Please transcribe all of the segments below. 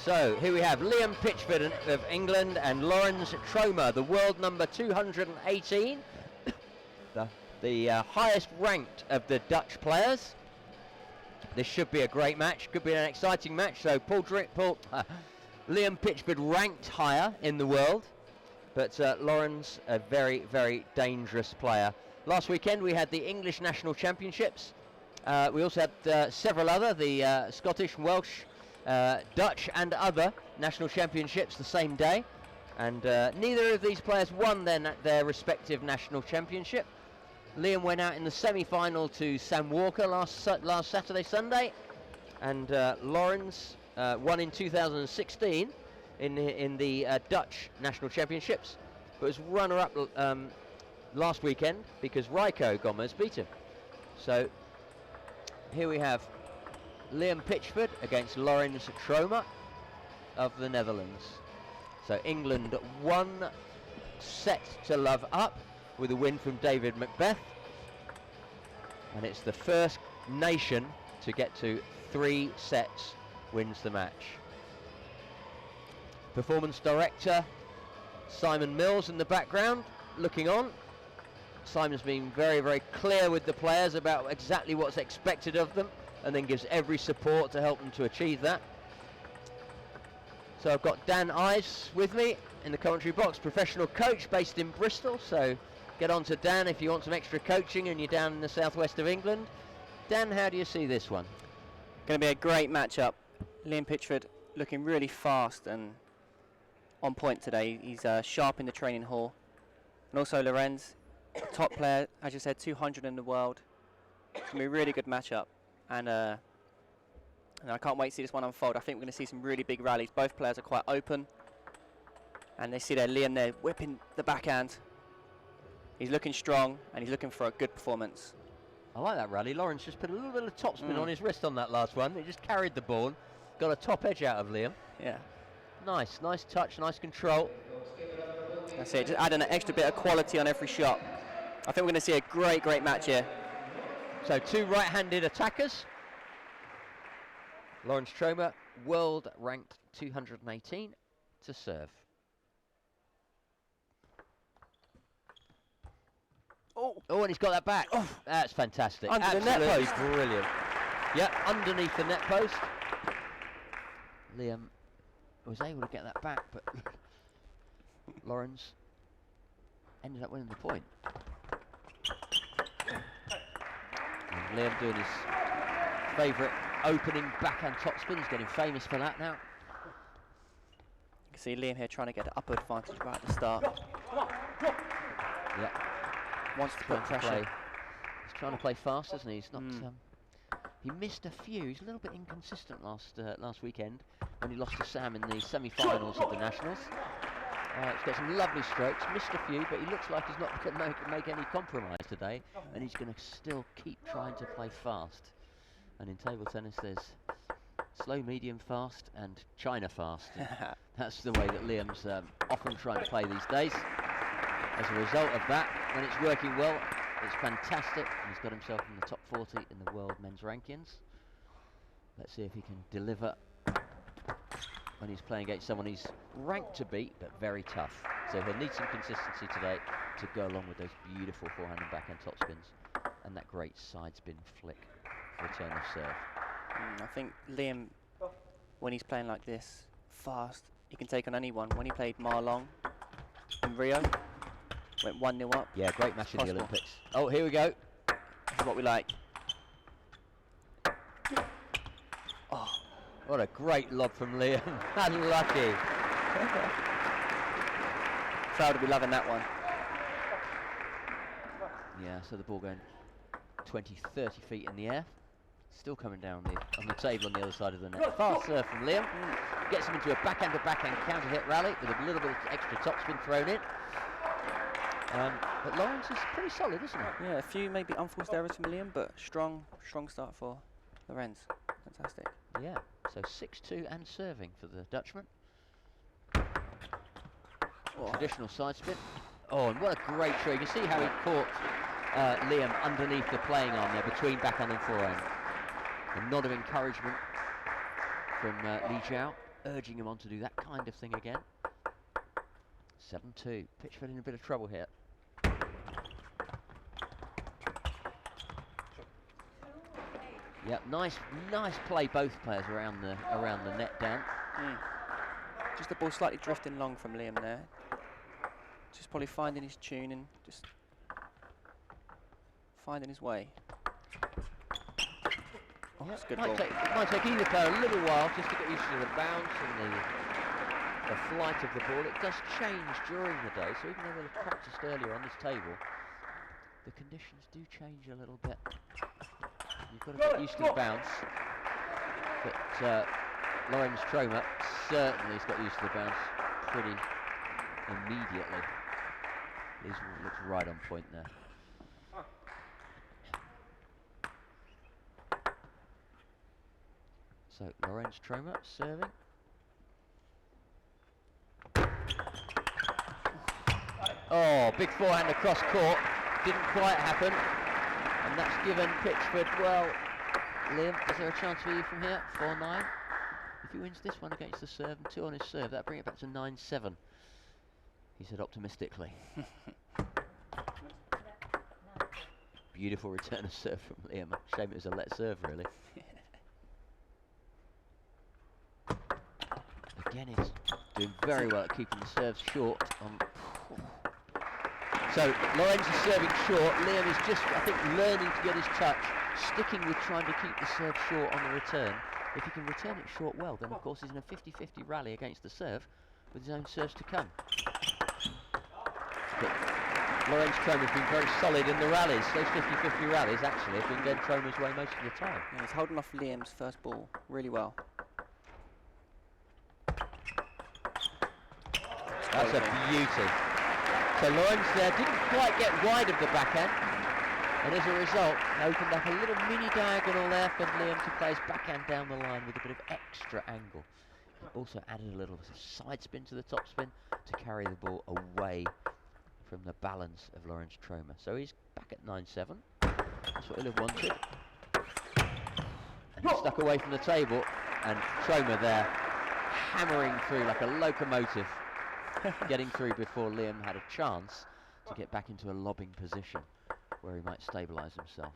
So here we have Liam Pitchford of England and Lawrence Tromer, the world number 218, the highest ranked of the Dutch players. This should be a great match, could be an exciting match. So Liam Pitchford ranked higher in the world, but Lawrence, a very, very dangerous player. Last weekend we had the English National Championships. We also had several other, the Scottish, Welsh, Dutch and other national championships the same day, and neither of these players won their respective national championship. Liam went out in the semi-final to Sam Walker last Saturday, Sunday, and Lawrence won in 2016 in the Dutch national championships, but was runner-up last weekend because Rico Gomez beat him. So here we have Liam Pitchford against Lawrence Tromer of the Netherlands. So England 1 set to love up with a win from David Macbeth, and it's the first nation to get to 3 sets wins the match. Performance director Simon Mills in the background looking on. Simon's been very, very clear with the players about exactly what's expected of them, and then gives every support to help them to achieve that. So I've got Dan Ives with me in the commentary box, professional coach based in Bristol. So get on to Dan if you want some extra coaching and you're down in the southwest of England. Dan, how do you see this one? Going to be a great matchup. Liam Pitchford looking really fast and on point today. He's sharp in the training hall. And also Lorenz, top player, as you said, 200 in the world. It's going to be a really good matchup. And I can't wait to see this one unfold. I think we're going to see some really big rallies. Both players are quite open. And they see there Liam there whipping the backhand. He's looking strong and he's looking for a good performance. I like that rally. Lawrence just put a little bit of topspin on his wrist on that last one. He just carried the ball, got a top edge out of Liam. Yeah. Nice touch, nice control. That's it, just adding an extra bit of quality on every shot. I think we're going to see a great, great match here. So 2 right-handed attackers. Lawrence Tromer, world ranked 218 to serve. Oh, and he's got that back. Oh, that's fantastic. Under the net post. Brilliant. Yeah, underneath the net post. Liam was able to get that back, but Lawrence ended up winning the point. And Liam doing his favourite opening backhand topspin. He's getting famous for that now. You can see Liam here trying to get an upper advantage right at the start. Yeah. Wants to put pressure. He's trying to play fast, isn't he? He's not. He missed a few. He's a little bit inconsistent last weekend when he lost to Sam in the semi-finals of the Nationals. He's got some lovely strokes, missed a few, but he looks like he's not going to make any compromise today, and he's going to still keep trying to play fast. And in table tennis, there's slow, medium, fast, and China fast. And that's the way that Liam's often trying to play these days. As a result of that, when it's working well, it's fantastic. And he's got himself in the top 40 in the world men's rankings. Let's see if he can deliver when he's playing against someone he's ranked to beat, but very tough. So he'll need some consistency today to go along with those beautiful forehand and backhand topspins and that great side spin flick for return of serve. I think Liam, when he's playing like this, fast, he can take on anyone. When he played Marlon in Rio, went 1-0 up. Yeah, great match in the Olympics. Oh, here we go. This is what we like. Oh, what a great lob from Liam. Unlucky. Crowd will be loving that one. Yeah, so the ball going 20, 30 feet in the air. Still coming down on the table on the other side of the net. Fast serve from Liam. Gets him into a backhand-to-backhand counter-hit rally with a little bit of extra topspin thrown in. But Lawrence is pretty solid, isn't he? Yeah, a few maybe unforced errors from Liam, but strong start for Lorenz. Fantastic. Yeah, so 6-2 and serving for the Dutchman. Traditional side spin. Oh, and what a great throw. You can see how he caught Liam underneath the playing arm there, between backhand and forehand. A nod of encouragement from Li Jiao urging him on to do that kind of thing again. 7-2. Pitchford in a bit of trouble here. Yep, nice play, both players around the net, Dan. Just the ball slightly drifting long from Liam there. Just probably finding his tune and just finding his way. Oh, that's a good ball. It might take either player a little while just to get used to the bounce and the flight of the ball. It does change during the day, so even though they've practiced earlier on this table, the conditions do change a little bit. You've got to get used to the bounce. But Lorenz Tromer certainly has got used to the bounce pretty immediately. He looks right on point there. So Lorenz Tromer serving. Oh, big forehand across court. Didn't quite happen. And that's given Pitchford, well, Liam, is there a chance for you from here? 4-9. If he wins this one against the serve and 2 on his serve, that'll bring it back to 9-7. He said optimistically. Beautiful return of serve from Liam. Shame it was a let serve, really. Again, he's doing very well at keeping the serves short. So Lorenz is serving short. Liam is just, I think, learning to get his touch, sticking with trying to keep the serve short on the return. If he can return it short well, then of course he's in a 50-50 rally against the serve with his own serves to come. But Lorenz Tromer's been very solid in the rallies. Those 50-50 rallies actually have been going Tromer's way most of the time. Yeah, he's holding off Liam's first ball really well. That's a beauty. So Lorenz there didn't quite get wide of the backhand, and as a result opened up a little mini diagonal there for Liam to play his backhand down the line with a bit of extra angle. He also added a little side spin to the top spin to carry the ball away from the balance of Lorenz Tromer. So he's back at 9-7. That's what he'll have wanted. And he's stuck away from the table, and Tromer there hammering through like a locomotive. Getting through before Liam had a chance to get back into a lobbing position where he might stabilise himself.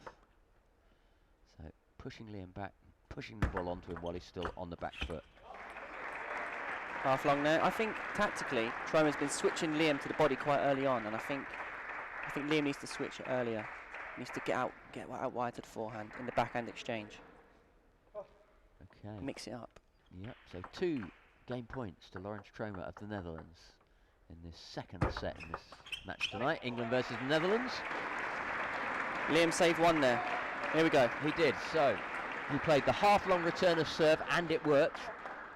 So pushing Liam back, pushing the ball onto him while he's still on the back foot. Half long there. I think tactically Tromer's been switching Liam to the body quite early on, and I think Liam needs to switch it earlier. He needs to get out wide to the forehand in the backhand exchange. Okay. Mix it up. Yep. So 2 game points to Lorenz Tromer of the Netherlands in this second set in this match tonight. England versus the Netherlands. Liam saved one there. Here we go. He did. So he played the half-long return of serve, and it worked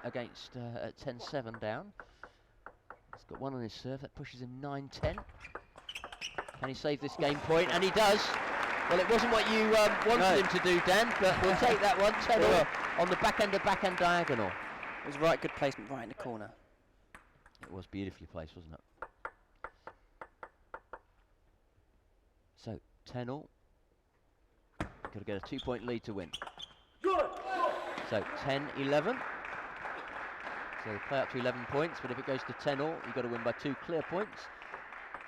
against at 10-7 down. He's got 1 on his serve. That pushes him 9-10. Can he save this game point? And he does. Well, it wasn't what you wanted him to do, Dan, but we'll take that one. 10 on the backhand diagonal. It was right, good placement right in the corner. It was beautifully placed, wasn't it? So 10-all. Got to get a 2-point lead to win. So 10-11. So they play up to 11 points, but if it goes to 10-all, you've got to win by 2 clear points.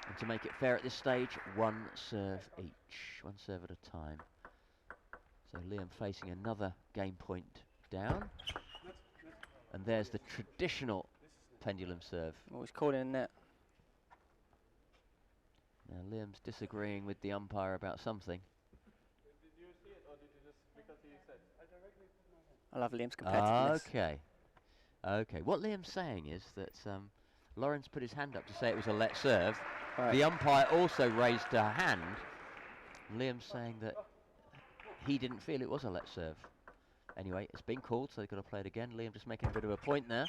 And to make it fair at this stage, 1 serve each, 1 serve at a time. So Liam facing another game point down. And there's the traditional pendulum serve. Oh, he's caught in a net. Now Liam's disagreeing with the umpire about something. Did you see it, or did you just because he said? I directly put my hand. I love Liam's competitiveness. Okay. Okay. What Liam's saying is that Lorenz put his hand up to say it was a let serve. Right. The umpire also raised a hand. Liam's saying that he didn't feel it was a let serve. Anyway, it's been called, so they've got to play it again. Liam just making a bit of a point there.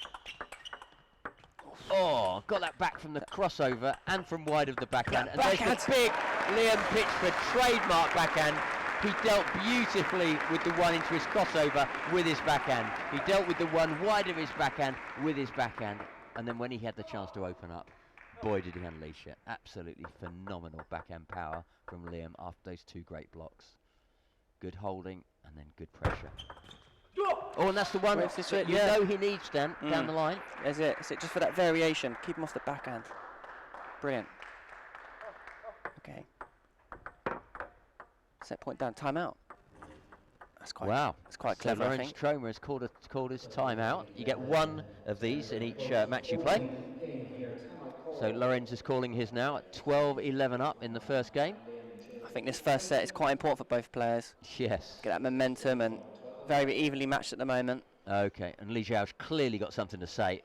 Oh, got that back from the crossover and from wide of the backhand. And there's the big Liam Pitchford trademark backhand. He dealt beautifully with the one into his crossover with his backhand. He dealt with the one wide of his backhand with his backhand. And then when he had the chance to open up, boy did he unleash it. Absolutely phenomenal backhand power from Liam after those 2 great blocks. Good holding and then good pressure. Oh, and that's the one Waves this that way, you yeah. know he needs down the line. That's it. That's it. Just for that variation. Keep him off the backhand. Brilliant. Okay. Set point down. Timeout. That's quite. Wow. That's quite So clever, I Lawrence think. Tromer has called his timeout. You get one of these in each match you play. So Lorenz is calling his now at 12-11 up in the first game. I think this first set is quite important for both players. Yes. Get that momentum and very evenly matched at the moment. Okay, and Li Xiao's clearly got something to say.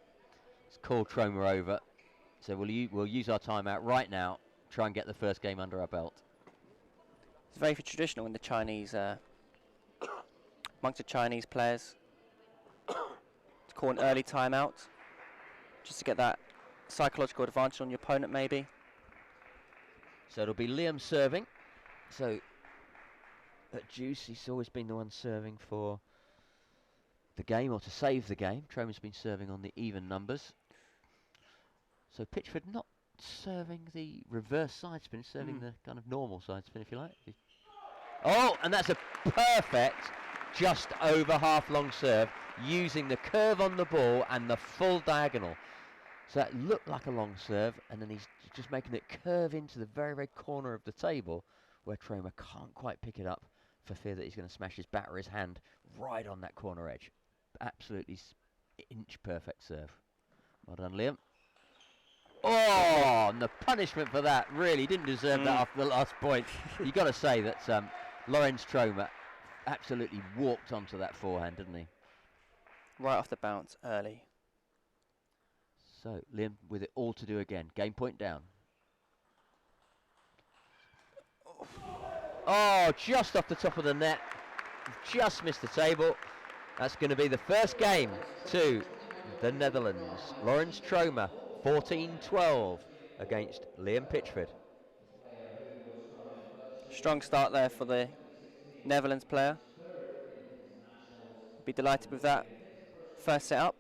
He's called Tromer over. So we'll use our timeout right now, try and get the first game under our belt. It's very traditional in the Chinese, amongst the Chinese players, to call an early timeout, just to get that psychological advantage on your opponent, maybe. So it'll be Liam serving. So at Juice, he's always been the one serving for the game or to save the game. Tromer's been serving on the even numbers. So Pitchford not serving the reverse side spin, serving the kind of normal side spin, if you like. Oh, and that's a perfect just over half long serve, using the curve on the ball and the full diagonal. So that looked like a long serve, and then he's just making it curve into the very, very corner of the table, where Tromer can't quite pick it up for fear that he's going to smash his bat or his hand right on that corner edge. Absolutely inch perfect serve. Well done, Liam. Oh, and the punishment for that really didn't deserve that after the last point. You've got to say that Lorenz Tromer absolutely walked onto that forehand, didn't he? Right off the bounce early. So Liam with it all to do again. Game point down. Oh, just off the top of the net. Just missed the table. That's going to be the first game to the Netherlands. Lorenz Tromer, 14-12 against Liam Pitchford. Strong start there for the Netherlands player. Be delighted with that first set up.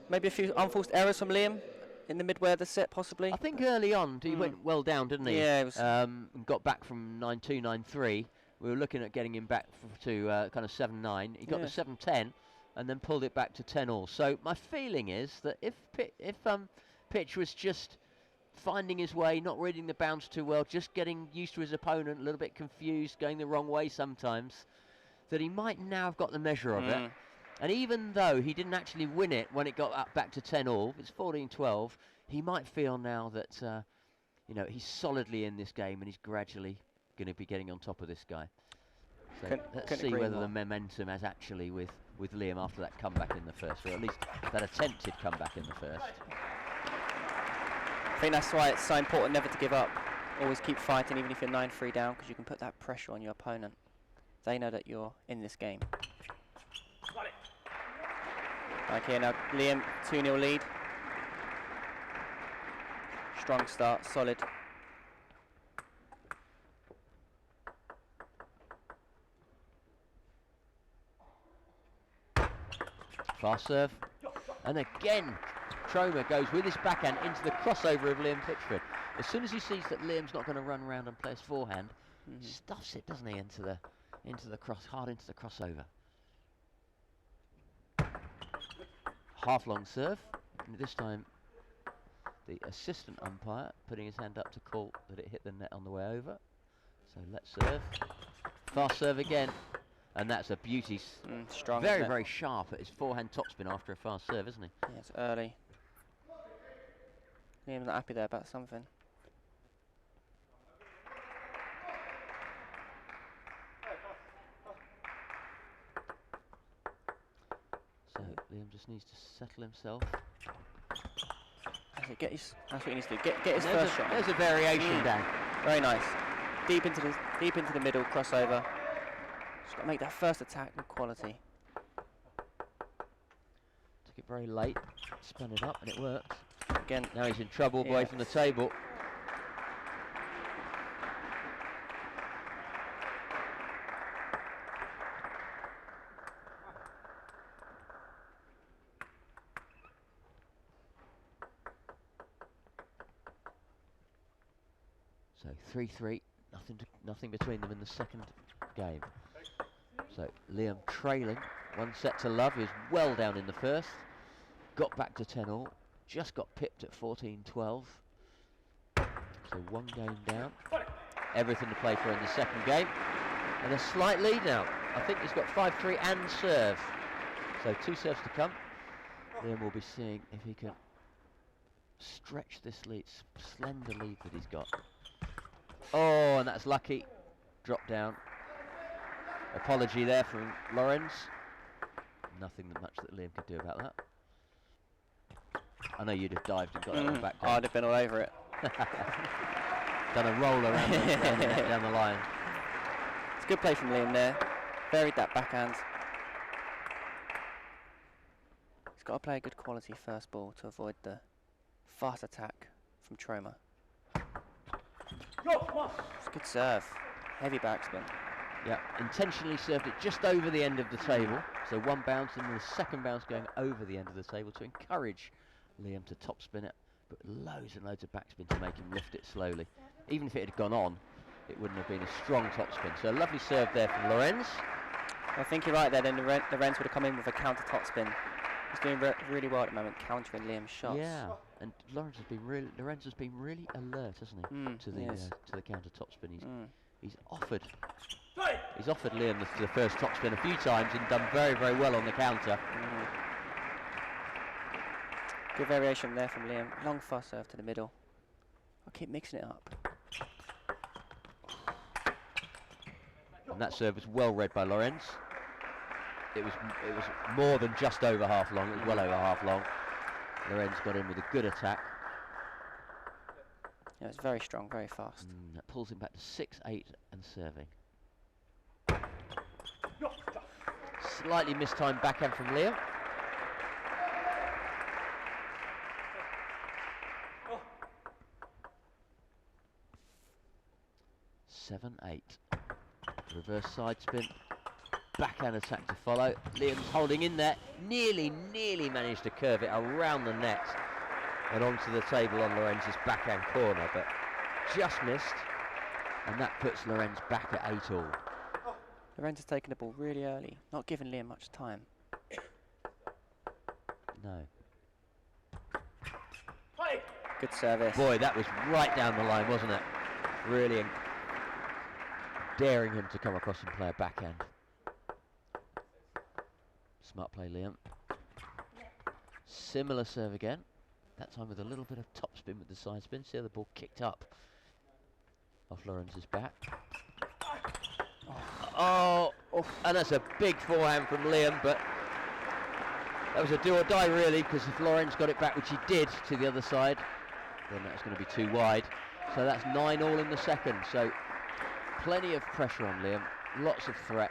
Maybe a few unforced errors from Liam in the midway of the set, possibly. I think early on he went well down, didn't he? Yeah, it was and got back from 9-2, 9-3. We were looking at getting him back to kind of 7-9. He got the 7-10 and then pulled it back to 10-all. So my feeling is that if Pitch was just finding his way, not reading the bounce too well, just getting used to his opponent, a little bit confused, going the wrong way sometimes, that he might now have got the measure of it. And even though he didn't actually win it when it got up back to 10-all, it's 14-12, he might feel now that he's solidly in this game and he's gradually going to be getting on top of this guy. So let's see whether the momentum has actually with Liam after that comeback in the first, or at least that attempted comeback in the first. I think that's why it's so important never to give up. Always keep fighting even if you're 9-3 down, because you can put that pressure on your opponent. They know that you're in this game. Okay, now Liam, 2-0 lead. Strong start, solid. Fast serve. And again, Tromer goes with his backhand into the crossover of Liam Pitchford. As soon as he sees that Liam's not going to run around and play his forehand, stuffs it, doesn't he, into the hard into the crossover. Half long serve, and this time the assistant umpire putting his hand up to call that it hit the net on the way over. So let's serve. Fast serve again, and that's a beauty. Strong. Very, very sharp at his forehand topspin after a fast serve, isn't he? Yeah, it's early. Liam's not happy there about something. So Liam just needs to settle himself. That's what he needs to do. Get his first shot. There's a variation, Dan. Very nice. Deep into the middle, crossover. Just got to make that first attack with quality. Took it very late, spun it up, and it worked. Again. Now he's in trouble away from the table. So 3-3, nothing between them in the second game. So Liam trailing 1 set to love. He was well down in the first. Got back to 10 all. Just got pipped at 14-12. So 1 game down. Everything to play for in the second game. And a slight lead now. I think he's got 5-3 and serve. So 2 serves to come. Liam will be seeing if he can stretch this lead, slender lead that he's got. Oh, and that's lucky. Drop down. Apology there from Lorenz. Nothing much that Liam could do about that. I know you'd have dived and got that one back down. I'd have been all over it. Done a roll around the net down the line. It's a good play from Liam there. Buried that backhand. He's got to play a good quality first ball to avoid the fast attack from Tromer. It's a good serve. Heavy backspin. Yeah, intentionally served it just over the end of the table. So 1 bounce and the second bounce going over the end of the table to encourage Liam to topspin it, but loads and loads of backspin to make him lift it slowly. Even if it had gone on, it wouldn't have been a strong topspin. So a lovely serve there from Lorenz. I think you're right there, then Lorenz would have come in with a counter topspin. He's doing really well at the moment, countering Liam's shots. Yeah, and Lorenz has been really alert, hasn't he, to the counter topspin. He's offered Liam the first topspin a few times and done very well on the counter. Good variation there from Liam. Long fast serve to the middle. I'll keep mixing it up. And that serve was well read by Lorenz. It was more than just over half long. It was well over half long. Lorenz got in with a good attack. Yeah, it's very strong, very fast. That pulls him back to 6-8 and serving. Slightly mistimed backhand from Liam. Seven, 8. Reverse side spin. Backhand attack to follow. Liam's holding in there. Nearly managed to curve it around the net and onto the table on Lorenz's backhand corner, but just missed. And that puts Lorenz back at 8 all. Lorenz has taken the ball really early, not giving Liam much time. No. Good service. Boy, that was right down the line, wasn't it? Really daring him to come across and play a backhand. Smart play, Liam. Similar serve again. That time with a little bit of topspin with the side spin. See how the ball kicked up off Lorenz's back. Oh, and that's a big forehand from Liam, but that was a do or die really, because if Lorenz got it back, which he did, to the other side, then that's going to be too wide. So that's 9 all in the second. So plenty of pressure on Liam, lots of threat.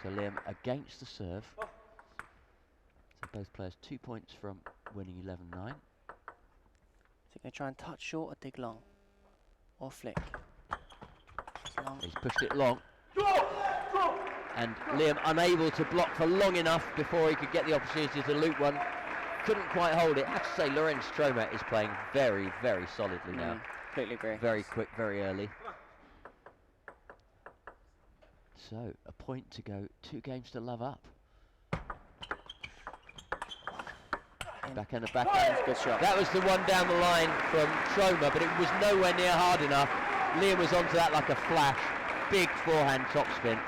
So Liam against the serve. So both players 2 points from winning 11-9. So you're going to try and touch short or dig long? Or flick? Long. He's pushed it long. And Liam unable to block for long enough before he could get the opportunity to loop one. Couldn't quite hold it. I have to say, Lorenz Tromer is playing very solidly now. Completely agree. Very quick, very early. So, a point to go, 2 games to love up. Backhand to backhand. Good shot. That was the one down the line from Tromer, but it was nowhere near hard enough. Liam was onto that like a flash. Big forehand topspin.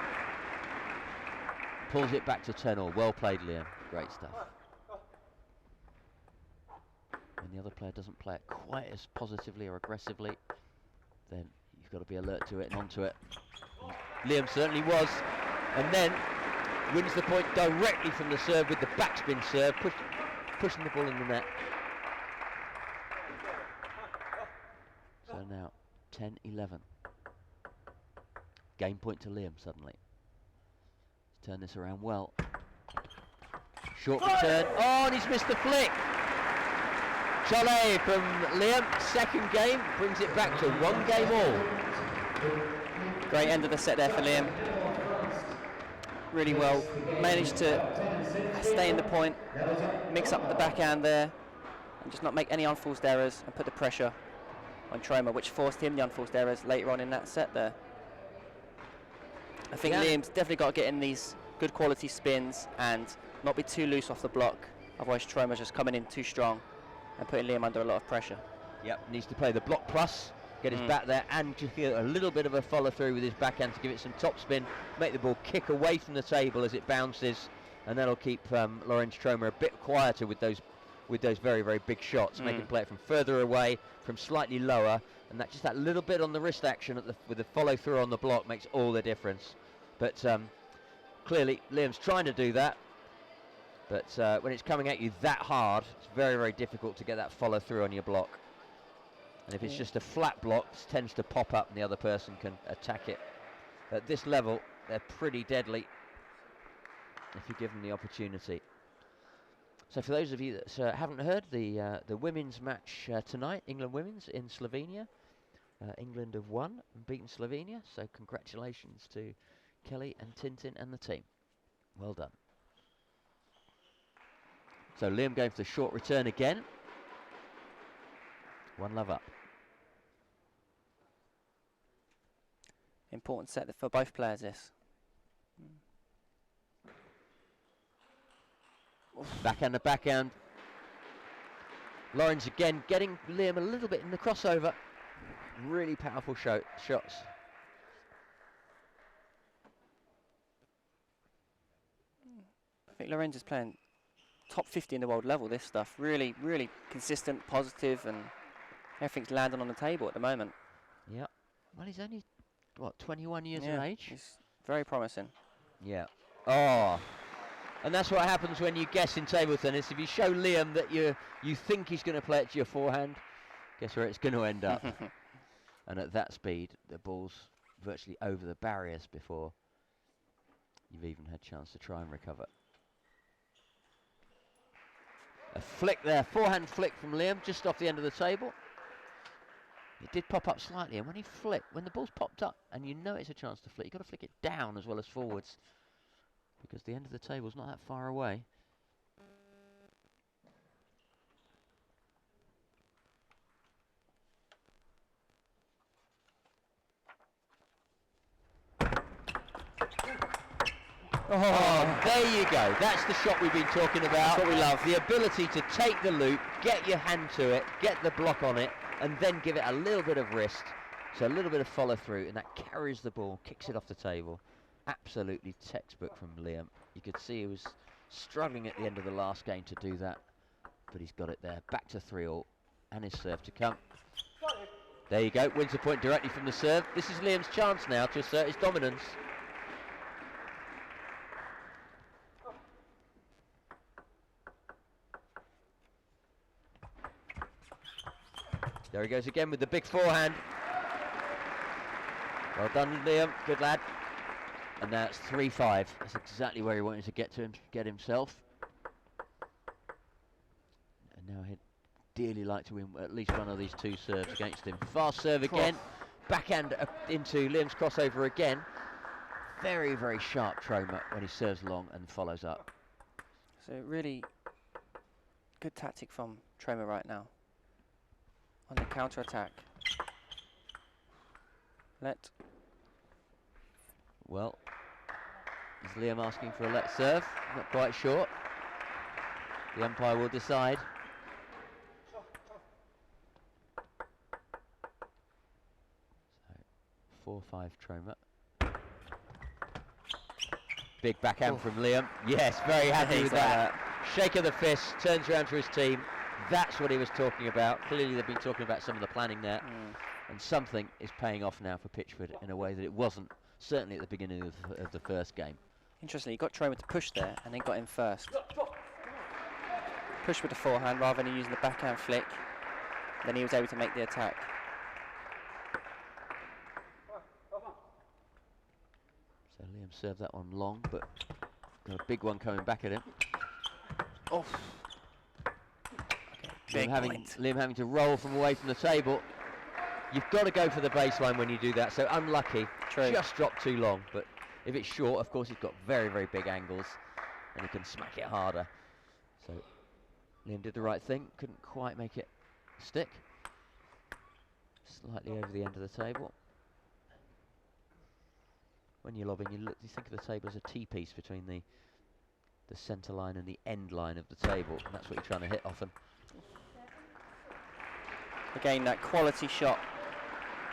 Pulls it back to 10 all. Well played, Liam. Great stuff. When the other player doesn't play it quite as positively or aggressively, then you've got to be alert to it and onto it. Liam certainly was, and then wins the point directly from the serve with the backspin serve, pushing the ball in the net. So now 10-11. Game point to Liam suddenly. He's turned this around well. Short return. Oh, and he's missed the flick. Cholet from Liam, second game, brings it back to 1 game all. Great end of the set there for Liam. Really well. Managed to stay in the point, mix up the backhand there, and just not make any unforced errors and put the pressure on Tromer, which forced him the unforced errors later on in that set there. I think Yeah. Liam's definitely got to get in these good quality spins and not be too loose off the block. Otherwise, Tromer's just coming in too strong and putting Liam under a lot of pressure. Yep, needs to play the block plus, get his back there, and just get a little bit of a follow through with his backhand to give it some top spin, make the ball kick away from the table as it bounces, and that'll keep Lorenz Tromer a bit quieter with those very, very big shots. Make him play it from further away, from slightly lower, and that little bit on the wrist action with the follow through on the block makes all the difference. But clearly Liam's trying to do that, but when it's coming at you that hard, it's very, very difficult to get that follow through on your block. And if it's just a flat block, it tends to pop up and the other person can attack it. At this level, they're pretty deadly if you give them the opportunity. So for those of you that haven't heard, the women's match tonight, England women's in Slovenia. England have won and beaten Slovenia, so congratulations to Kelly and Tintin and the team. Well done. So Liam going for the short return again. 1-love up. Important set for both players, this. Backhand to backhand. Lorenz again getting Liam a little bit in the crossover. Really powerful shots. I think Lorenz is playing top 50 in the world level, this stuff. Really, really consistent, positive, and everything's landing on the table at the moment. Yeah. Well, he's only, what, 21 years Yeah, of age? he's very promising. Yeah. Oh. And that's what happens when you guess in table tennis. If you show Liam that you think he's going to play it to your forehand, guess where it's going to end up. And at that speed, the ball's virtually over the barriers before you've even had a chance to try and recover. A flick there, forehand flick from Liam, just off the end of the table. It did pop up slightly, and when the ball's popped up, and you know it's a chance to flick, you've got to flick it down as well as forwards, because the end of the table's not that far away. Oh, there you go. That's the shot we've been talking about. That's what we love. The ability to take the loop, get your hand to it, get the block on it, and then give it a little bit of wrist. So a little bit of follow through, and that carries the ball, kicks it off the table. Absolutely textbook from Liam. You could see he was struggling at the end of the last game to do that, but he's got it there. Back to 3-all, and his serve to come. There you go, wins a point directly from the serve. This is Liam's chance now to assert his dominance. There he goes again with the big forehand. Well done, Liam. Good lad. And now it's 3-5. That's exactly where he wanted to get himself. And now he'd dearly like to win at least one of these two serves against him. Fast serve again. Backhand into Liam's crossover again. Very, very sharp Tromer when he serves long and follows up. So really good tactic from Tromer right now. On the counter attack. Well, is Liam asking for a let serve? Not quite sure. The umpire will decide. So 4-5 Tromer. Big backhand from Liam. Yes, very happy with that. Shake of the fist, turns around to his team. That's what he was talking about. Clearly they've been talking about some of the planning there. And something is paying off now for Pitchford in a way that it wasn't, certainly at the beginning of the first game. Interesting, he got Tromer to push there and then got in first. Push with the forehand rather than using the backhand flick. Then he was able to make the attack. So Liam served that one long, but got a big one coming back at him. Oh. Liam having to roll from away from the table. You've got to go for the baseline when you do that, so unlucky. True. Just dropped too long, but if it's short, of course, he's got very, very big angles, and he can smack it harder. So Liam did the right thing, couldn't quite make it stick. Slightly over the end of the table. when you're lobbing, you think of the table as a T-piece between the centre line and the end line of the table, and that's what you're trying to hit often. Again, that quality shot.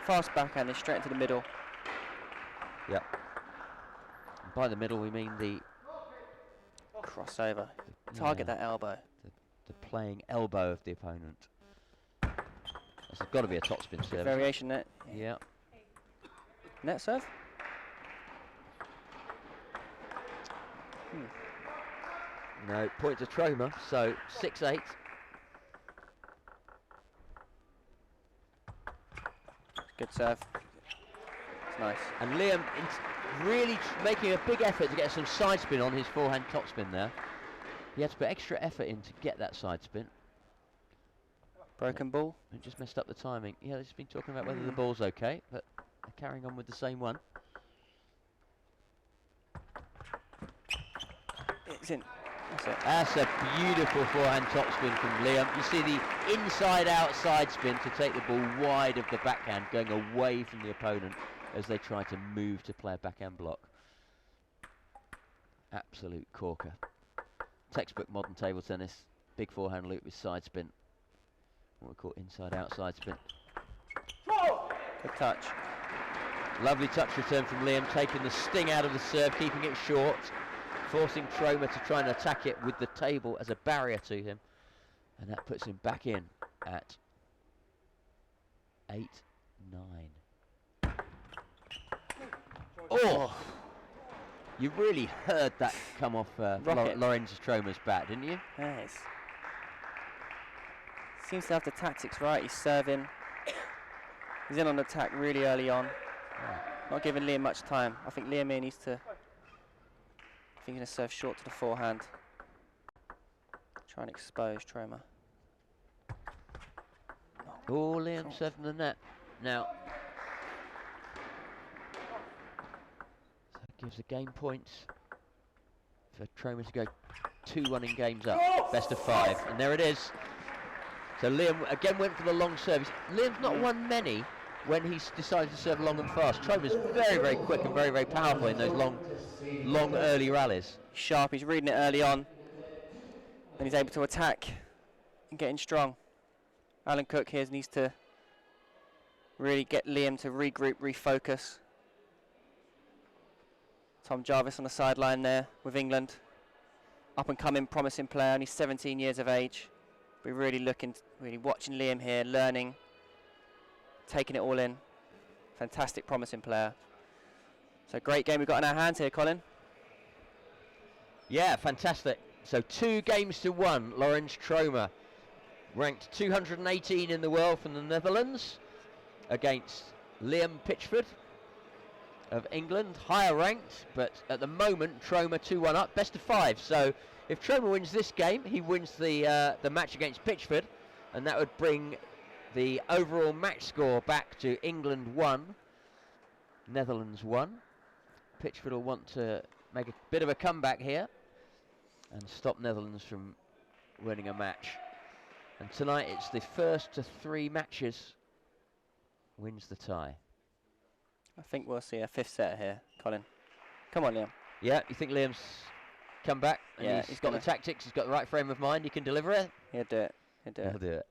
Fast backhand is straight into the middle. Yep. And by the middle, we mean the crossover. Target that elbow. The playing elbow of the opponent. This has got to be a topspin serve. Variation net. Yeah. Net serve? No, point to Tromer, so 6-8. Good serve. It's nice. And Liam really making a big effort to get some side spin on his forehand topspin there. He had to put extra effort in to get that side spin. Broken ball. It just messed up the timing. Yeah, they've just been talking about whether the ball's okay, but they're carrying on with the same one. It's in. That's it. That's a beautiful forehand topspin from Liam. You see the inside-outside spin to take the ball wide of the backhand, going away from the opponent as they try to move to play a backhand block. Absolute corker. Textbook modern table tennis. Big forehand loop with side spin. What we call inside-outside spin. Good touch. Lovely touch return from Liam, taking the sting out of the serve, keeping it short, forcing Tromer to try and attack it with the table as a barrier to him. And that puts him back in at 8-9. Oh! You really heard that come off Lorenz Tromer's bat, didn't you? Yes. Seems to have the tactics right. He's serving. He's in on the attack really early on. Not giving Liam much time. I think Liam here needs to. I think he's going to serve short to the forehand. Try and expose Tromer. Oh, Liam serving the net. Now, so it gives the game points for Tromer to go 2-1 in games up. Best of 5. And there it is. So Liam again went for the long service. Liam's not won many when he's decided to serve long and fast. Tromer's very, very quick and very, very powerful in those long early rallies. Sharp, he's reading it early on. And he's able to attack and get in strong. Alan Cook here needs to really get Liam to regroup, refocus. Tom Jarvis on the sideline there with England. Up and coming, promising player, only 17 years of age. We're really watching Liam here, learning, taking it all in. Fantastic, promising player. So great game we've got in our hands here, Colin. Yeah, fantastic. So 2-1, Lorenz Tromer, ranked 218 in the world from the Netherlands, against Liam Pitchford of England, higher ranked, but at the moment Tromer 2-1 up, best of 5. So if Tromer wins this game, he wins the match against Pitchford, and that would bring the overall match score back to England 1, Netherlands 1. Pitchford will want to make a bit of a comeback here and stop Netherlands from winning a match. And tonight it's the first to 3 matches wins the tie. I think we'll see a 5th set here, Colin. Come on, Liam. Yeah, you think Liam's come back? And Yeah, he's got the tactics, he's got the right frame of mind, he can deliver it? He'll do it. He'll do it. He'll do it.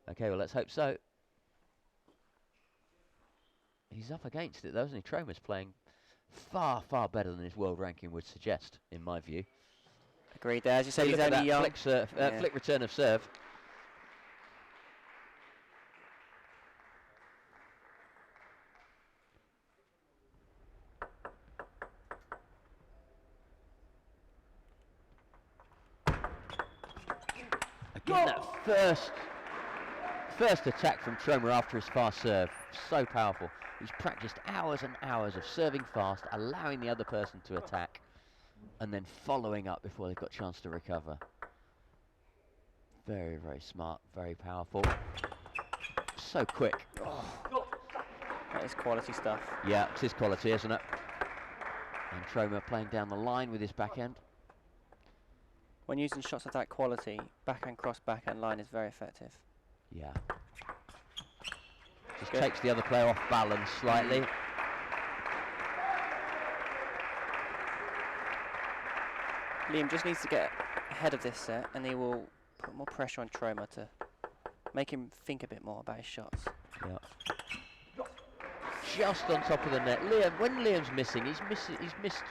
Okay, well, let's hope so. He's up against it, though, isn't he? Tromer's playing far, far better than his world ranking would suggest, in my view. Agreed there. As you said, he's Look at only that young. flick return of serve. Again, that first attack from Tromer after his fast serve, so powerful. He's practiced hours and hours of serving fast, allowing the other person to attack, and then following up before they've got a chance to recover. Very, very smart, very powerful. So quick. Oh. That is quality stuff. Yeah, it's his quality, isn't it? And Tromer playing down the line with his backhand. When using shots of that quality, backhand cross, backhand line is very effective. Yeah. Just takes the other player off balance slightly. Liam just needs to get ahead of this set, and he will put more pressure on Tromer to make him think a bit more about his shots. Yeah. Just on top of the net. When Liam's missing, he's missed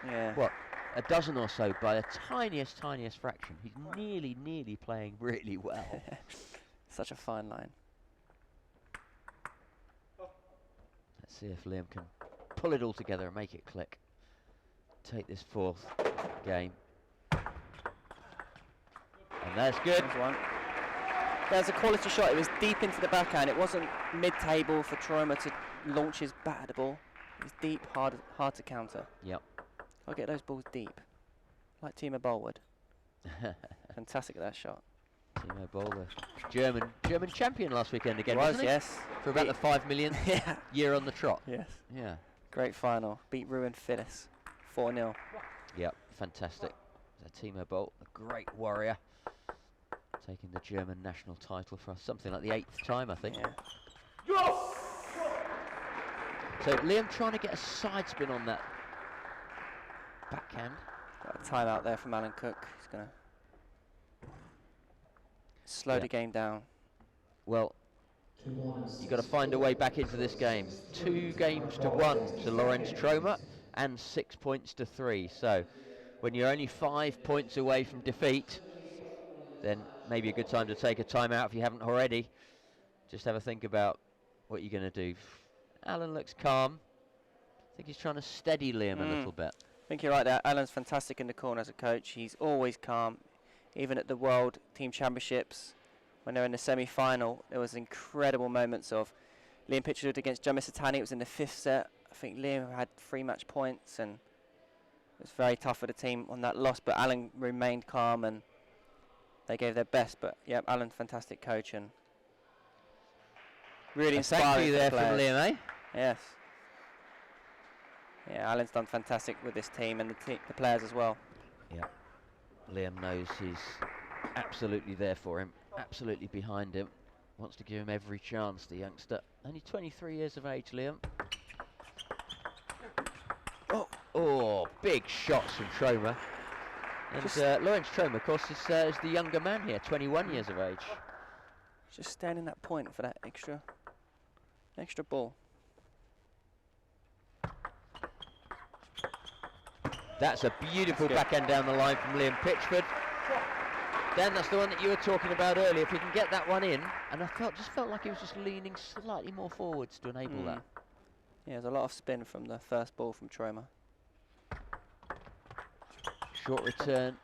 Yeah. what, a dozen or so by the tiniest fraction. He's nearly playing really well. Such a fine line. Let's see if Liam can pull it all together and make it click. Take this fourth game. And that's good. There's one. There's a quality shot. It was deep into the backhand. It wasn't mid-table for Tromer to launch his bat at the ball. It was deep, hard to counter. Yep. I'll get those balls deep, like Timo Boll would. Fantastic at that shot. Timo Boll, the German champion last weekend again, He was, wasn't he? yes. For about the 5 millionth year on the trot. Yes. Yeah. Great final. Beat Ruin Phyllis 4-0. Yep, fantastic. So Timo Boll, a great warrior, taking the German national title for something like the 8th time, I think. Yeah. So Liam trying to get a side spin on that backhand. Got a timeout there from Alan Cook. He's going to slow the game down. Well, you've got to find a way back into this game. 2 games to 1 to Lorenz Tromer and 6 points to 3. So when you're only 5 points away from defeat, then maybe a good time to take a timeout if you haven't already. Just have a think about what you're going to do. Alan looks calm. I think he's trying to steady Liam a little bit. I think you're right there. Alan's fantastic in the corner as a coach. He's always calm. Even at the World Team Championships, when they're in the semi-final, there was incredible moments of Liam Pitchford against John Misatani. It was in the 5th set. I think Liam had 3 match points, and it was very tough for the team on that loss, but Alan remained calm, and they gave their best. But yeah, Alan's fantastic coach, and really inspiring. Thank you there for from Liam, eh? Yes. Yeah, Alan's done fantastic with this team and the players as well. Yeah. Liam knows he's absolutely there for him, absolutely behind him. Wants to give him every chance, the youngster. Only 23 years of age, Liam. Oh, big shots from Tromer. And Lorenz Tromer, of course, is the younger man here, 21 years of age. Just standing that point for that extra ball. That's a beautiful backhand down the line from Liam Pitchford. Dan, that's the one that you were talking about earlier. If he can get that one in, and I just felt like he was just leaning slightly more forwards to enable that. Yeah, there's a lot of spin from the first ball from Tromer. Short return.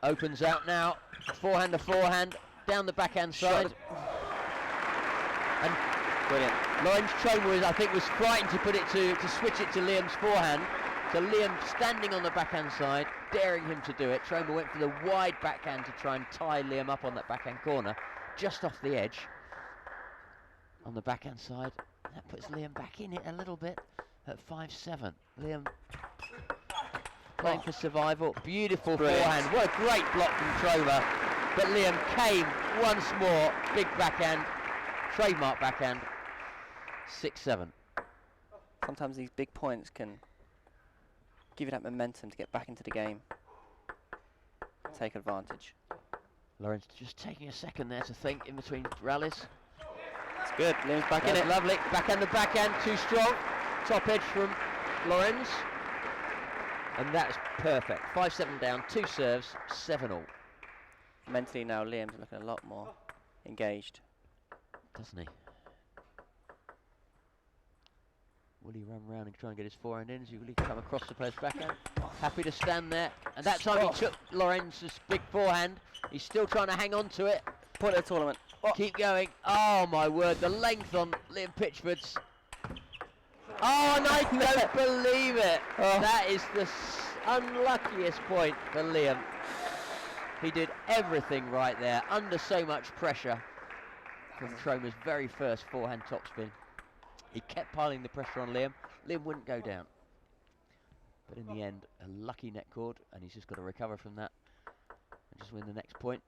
Opens out now. Forehand to forehand. Down the backhand side. And Brilliant. Lorenz Tromer, I think, was frightened to put it to switch it to Liam's forehand. So Liam standing on the backhand side, daring him to do it. Tromer went for the wide backhand to try and tie Liam up on that backhand corner, just off the edge. On the backhand side, that puts Liam back in it a little bit at 5-7. Liam playing for survival. Beautiful forehand. What a great block from Tromer. But Liam came once more. Big backhand, trademark backhand. 6-7. Sometimes these big points can give you that momentum to get back into the game. Take advantage. Lorenz just taking a second there to think in between rallies. It's good. Liam's back in it. Lovely. Backhand to backhand, too strong. Top edge from Lorenz. And that's perfect. 5-7 down, 2 serves, 7-all. Mentally now, Liam's looking a lot more engaged. Doesn't he? Will he run round and try and get his forehand in? Will he come across the player's backhand? Happy to stand there. And that time he took Lorenz's big forehand. He's still trying to hang on to it. Point of the tournament. Keep going. Oh my word, the length on Liam Pitchford's. Oh, and I don't believe it. That is the unluckiest point for Liam. He did everything right there, under so much pressure from Tromer's very first forehand topspin. He kept piling the pressure on Liam. Liam wouldn't go down. But in the end, a lucky net cord, and he's just got to recover from that and just win the next point.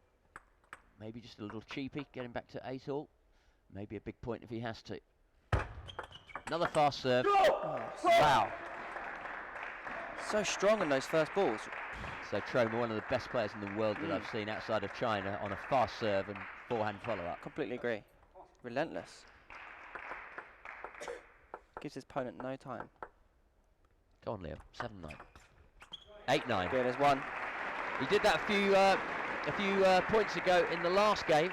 Maybe just a little cheapy, getting back to 8-all. Maybe a big point if he has to. Another fast serve. Wow. So strong on those first balls. So Tromer, one of the best players in the world that I've seen outside of China, on a fast serve and forehand follow-up. Completely agree. Relentless. Gives his opponent no time. Go on, Liam. 7-9. 8-9. Yeah, there's one. He did that a few points ago in the last game.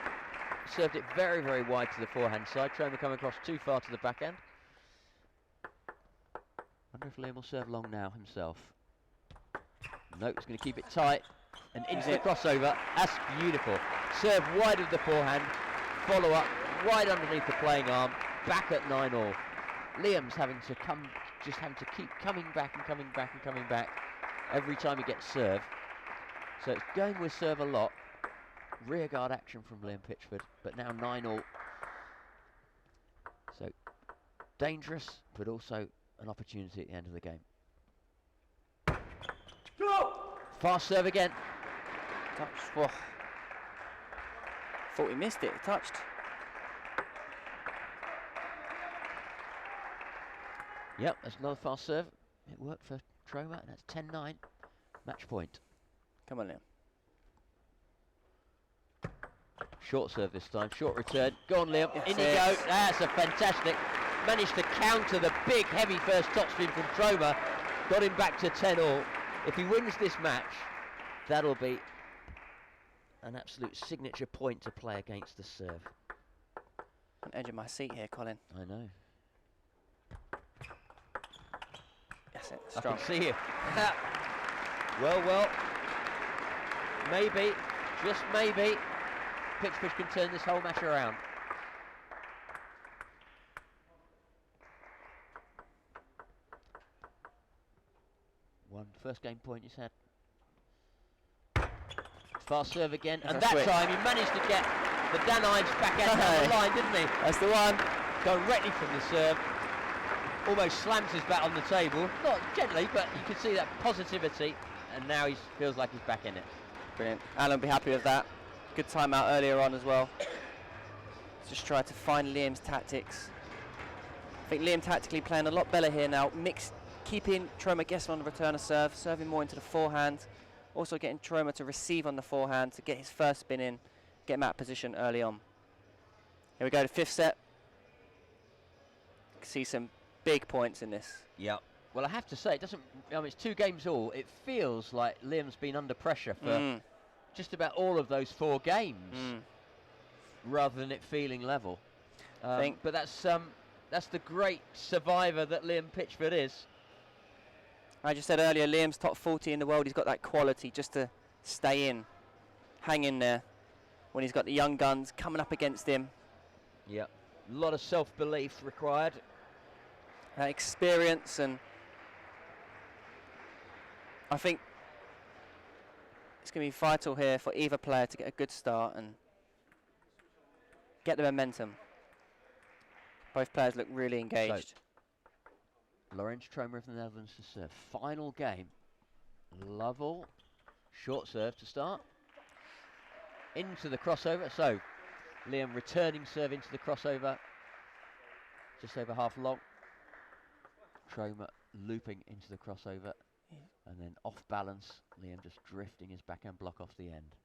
Served it very, very wide to the forehand side. Tromer coming across too far to the backhand. Wonder if Liam will serve long now himself. No, he's going to keep it tight and into the crossover. That's beautiful. Serve wide of the forehand. Follow up right underneath the playing arm. Back at 9-all. Liam's having to keep coming back and coming back and coming back every time he gets serve. So it's going with serve a lot. Rear guard action from Liam Pitchford, but now 9-all. So dangerous, but also an opportunity at the end of the game. Fast serve again. Touch. Whoa. Thought he missed it. He touched. Yep, that's another fast serve. It worked for Tromer, and that's 10-9. Match point. Come on, Liam. Short serve this time, short return. Go on, Liam. Yes, In you go. That's a fantastic. Managed to counter the big, heavy first topspin from Tromer. Got him back to 10-all. If he wins this match, that'll be an absolute signature point to play against the serve. On the edge of my seat here, Colin. I know. Yes, it's I strong. can see you. Well. Maybe, just maybe, Pitchford can turn this whole match around. One first game point, you said. Fast serve again, and that time he managed to get the Danives backhand down the line, didn't he? That's the one. Directly from the serve. Almost slams his bat on the table. Not gently, but you can see that positivity, and now he feels like he's back in it. Brilliant. Alan will be happy with that. Good timeout earlier on as well. Just try to find Liam's tactics. I think Liam tactically playing a lot better here now. Keeping Tromer guessing on the return of serve, serving more into the forehand. Also getting Tromer to receive on the forehand to get his first spin in, get him out of position early on. Here we go, the fifth set. See some big points in this. Yeah. Well, I have to say, it's 2 games all. It feels like Liam's been under pressure for just about all of those 4 games, rather than it feeling level. But that's the great survivor that Liam Pitchford is. I just said earlier, Liam's top 40 in the world. He's got that quality just to stay in, hang in there when he's got the young guns coming up against him. Yep. A lot of self-belief required. Experience, and I think it's going to be vital here for either player to get a good start and get the momentum. Both players look really engaged. So, Lorenz Tromer of the Netherlands to serve. Final game. Lovell. Short serve to start. Into the crossover. So, Liam returning serve into the crossover. Just over half long. Tromer looping into the crossover. And then off balance. Liam just drifting his backhand block off the end.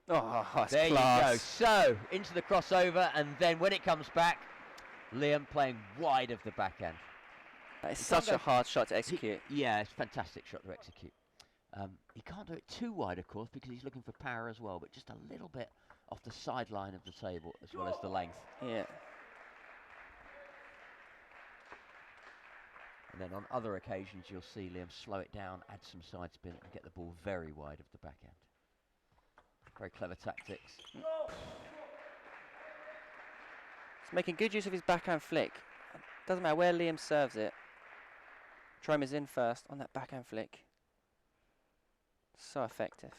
Oh, that's there class. You go. So, into the crossover, and then when it comes back, Liam playing wide of the backhand. That is such a hard shot to execute. Yeah, it's a fantastic shot to execute. He can't do it too wide, of course, because he's looking for power as well, but just a little bit off the sideline of the table, as well as the length. Yeah. And then on other occasions, you'll see Liam slow it down, add some side spin, and get the ball very wide of the backhand. Very clever tactics. He's making good use of his backhand flick. Doesn't matter where Liam serves it. Tromer's in first on that backhand flick. So effective.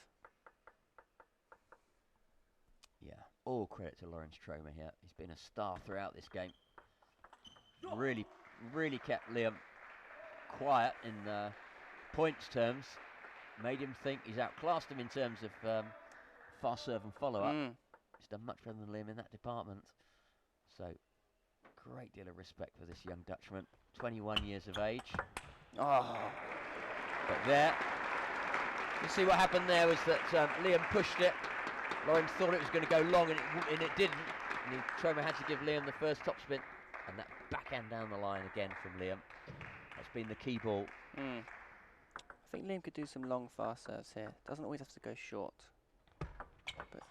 Yeah, all credit to Lorenz Tromer here. He's been a star throughout this game. Really kept Liam quiet in points terms. Made him think he's outclassed him in terms of fast serve and follow-up. He's done much better than Liam in that department. So, great deal of respect for this young Dutchman, 21 years of age. Oh, But there, you see what happened there was that Liam pushed it. Lawrence thought it was going to go long, and it didn't. And Tromer had to give Liam the first topspin, and that backhand down the line again from Liam. That's been the key ball. I think Liam could do some long, fast serves here. Doesn't always have to go short. But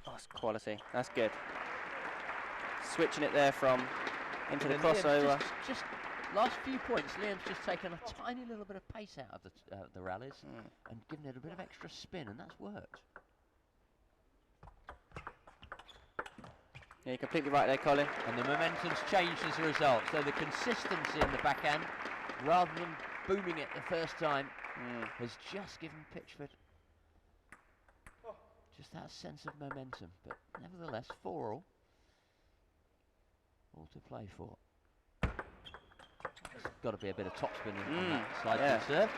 oh, it's quality. That's good. Switching it there from into the crossover. Just last few points, Liam's just taken a tiny little bit of pace out of the rallies and given it a bit of extra spin, and that's worked. Yeah, you're completely right there, Colin. And the momentum's changed as a result. So the consistency in the backhand, rather than booming it the first time, has just given Pitchford just that sense of momentum. But nevertheless, 4-all. All to play for. There's got to be a bit of topspin on that side serve.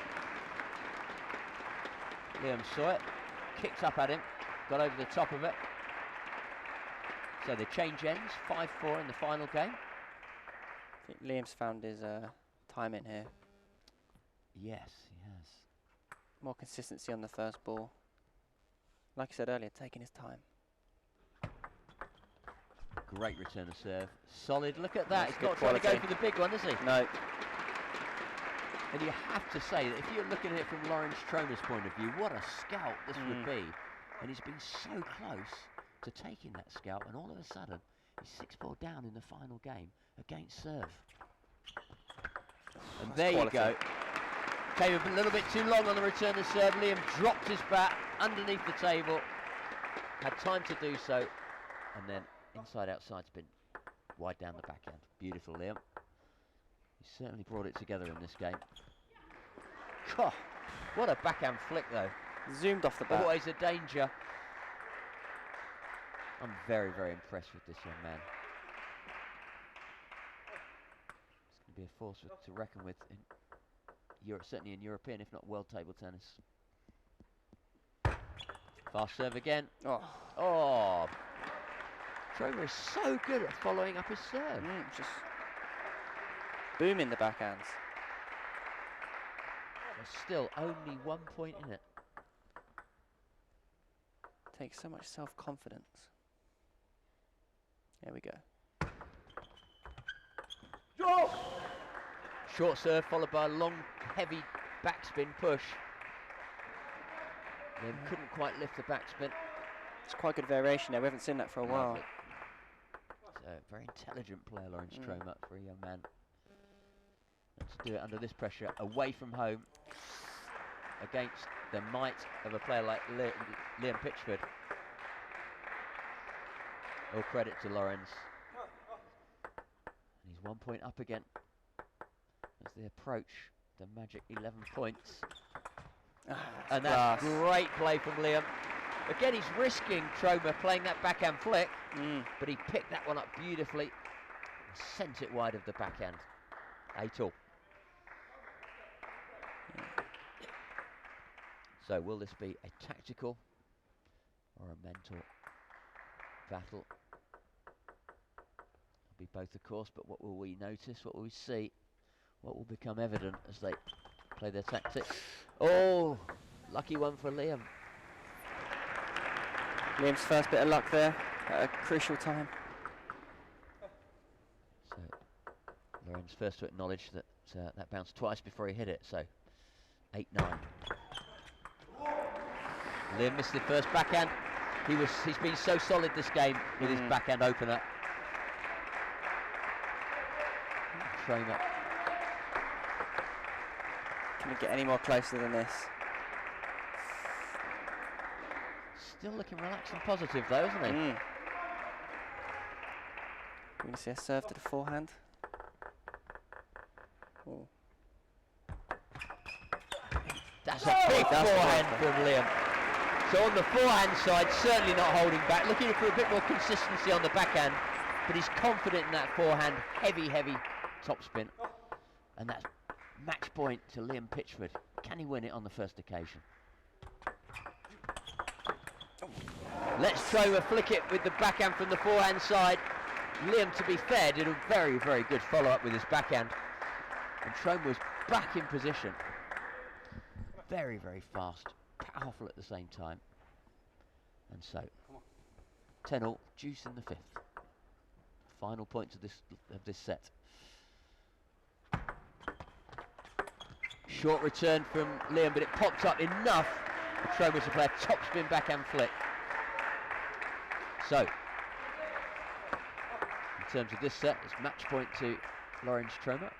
Liam saw it, kicked up at him, got over the top of it. So the change ends, 5-4 in the final game. I think Liam's found his time in here. Yes, he has. More consistency on the first ball. Like I said earlier, taking his time. Great return of serve. Solid, look at that. That's He's not good trying to go quality. for the big one, is he? No. And you have to say that if you're looking at it from Lawrence Tromer's point of view, what a scout this would be. And he's been so close to taking that scout, and all of a sudden, he's 6-4 down in the final game against serve. And there you go. Came a little bit too long on the return of serve. Liam dropped his bat underneath the table. Had time to do so. And then inside-outside spin. Wide down the backhand. Beautiful, Liam. He certainly brought it together in this game. God, what a backhand flick, though. Zoomed off the bat. Always a danger. I'm very, very impressed with this young man. It's going to be a force to reckon with in Europe, certainly in European, if not world table tennis. Fast serve again. Oh. Tromer is so good at following up his serve. Just booming the backhands. There's still only 1 point in it. Takes so much self-confidence. There we go. Short serve followed by a long, heavy backspin push. Then couldn't quite lift the backspin. It's quite good variation there. We haven't seen that for a while. It's a very intelligent player, Lawrence Tromer, for a young man. And to do it under this pressure, away from home, against the might of a player like Liam Pitchford. All credit to Lawrence. And he's 1 point up again as they approach the magic 11 points. And that's great play from Liam. Again, he's risking Tromer playing that backhand flick, but he picked that one up beautifully and sent it wide of the backhand. 8-all. So will this be a tactical or a mental battle? It'll be both, of course, but what will we notice? What will we see? What will become evident as they play their tactics? Oh, lucky one for Liam. Liam's first bit of luck there at a crucial time. So Lorenz first to acknowledge that that bounced twice before he hit it. So 8-9. Liam missed the first backhand. He's been so solid this game with his backhand opener. Tromer. Can we get any more closer than this? Still looking relaxed and positive though, isn't he? We're going to see a serve to the forehand. Ooh. That's a big forehand from Liam. So on the forehand side, certainly not holding back, looking for a bit more consistency on the backhand, but he's confident in that forehand, heavy topspin. And that's match point to Liam Pitchford. Can he win it on the first occasion? Let's Tromer flick it with the backhand from the forehand side. Liam, to be fair, did a very, very good follow-up with his backhand. And Tromer was back in position. Very, very fast. Powerful at the same time. And so, 10-all, juice in the 5th. Final points of this set. Short return from Liam, but it popped up enough for Tromer to play a top spin backhand flick. So, in terms of this set, it's match point to Lorenz Tromer.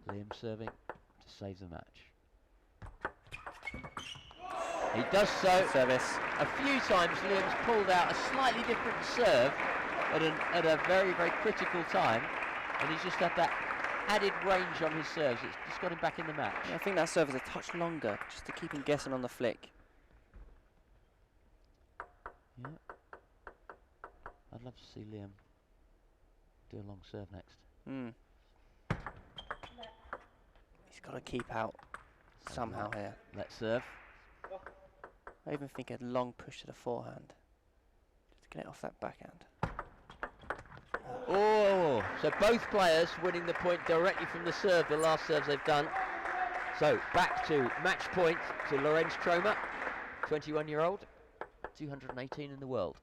Liam serving to save the match. He does so. Service. A few times Liam's pulled out a slightly different serve at a very, very critical time, and he's just had that added range on his serves. It's just got him back in the match. Yeah, I think that serve is a touch longer, just to keep him guessing on the flick. Yeah. I'd love to see Liam do a long serve next. He's got to keep out somehow here. Let's serve. I even think a long push to the forehand, just to get it off that backhand. Oh, so both players winning the point directly from the serve, the last serves they've done. So back to match point to Lorenz Tromer, 21-year-old, 218 in the world.